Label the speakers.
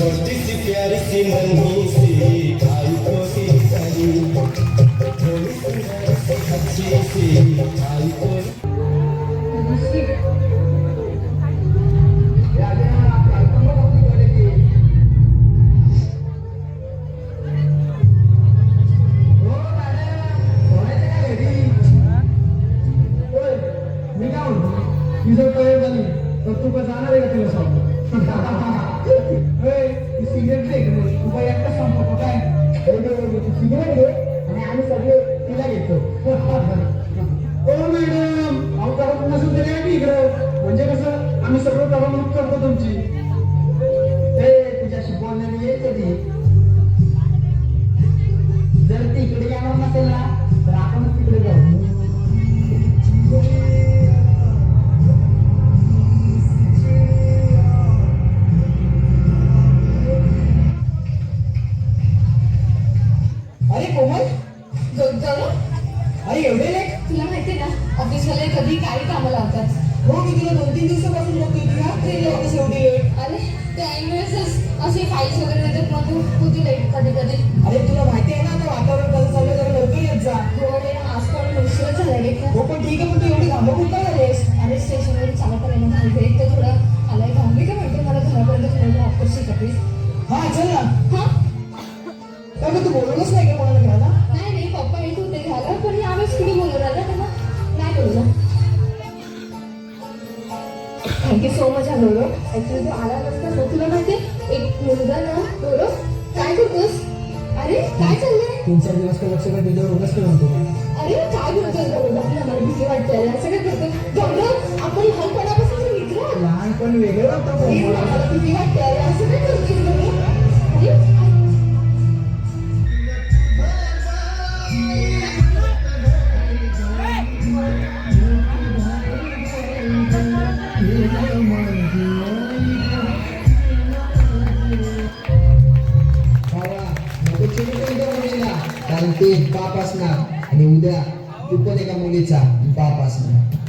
Speaker 1: छोटी सी प्यारी सी नन्ही सी खाई कोटी साली थोड़ी सी अच्छी सी खाई कोटी
Speaker 2: तू का जाणार आहे का तुला सांग सिगरेट दे तू काय एकटा सांगतो काय सिगरेट घे आणि आम्ही सगळे तिला घेतो हो मॅडम अहो करत नसून तरी आम्ही इकडं म्हणजे कसं आम्ही सगळं करमणूक करतो तुमची तुझ्याशी बोलण्याने येत कधी जर ती इकडे येणार नसेल ना तर आपण तिकडे जाऊ अरे एवढे लेट
Speaker 3: तुला माहितीये ना ऑफिसवाले कधी काही कामं लावतात
Speaker 2: हो मी तुला 2-3 दिवसापासून बघतोय तुला ट्रेन लवकर एवढी लेट
Speaker 3: अरे त्यावेळेसच असे फाईल्स वगैरे देतात मग तू होती लेट कधी कधी
Speaker 2: अरे तुला माहिती आहे ना आता वातावरण कसं चाललंय जरा लवकर येत जा
Speaker 3: हो रे आज पण उशीरच झालाय रे
Speaker 2: हो पण ठीक आहे पण तू एवढी घामं कुठं आलेस
Speaker 3: अरे स्टेशनवर चालत आले ना माहिती तर थोडं आलाय घामली का म्हणते मला घरापर्यंत थोडं ड्रॉप करशील का प्लीज
Speaker 2: हा चल ना
Speaker 3: हा
Speaker 2: काय तू बोलवलंच नाही का कोणाला घ्यायला
Speaker 3: नाही नाही पप्पा येत होते घ्यायला पण यावेळेस कुणी बोलवलं ना त्यांना नाही बोलवलं थँक्यू सो मच हा गौरव ऍक्च्युली तू आला नसता ना तुला माहिती एक मुलगा ना गौरव काय करतोस अरे काय चाललंय
Speaker 2: 3-4 दिवस का लक्ष काय तुझ्यावर उगाच करू नको
Speaker 3: अरे काय बोलतोस गौरव मला भीती वाटते असं काय करतोय गौरव आपण लहानपणापासून मित्र आहोत.
Speaker 2: लहानपण वेगळं होतं
Speaker 3: मला भीती वाटते अरे असं काय करतोस गौरव अरे
Speaker 2: कारण ते बाप असणार आणि उद्या तू पण एका मुलीचा बाप असणार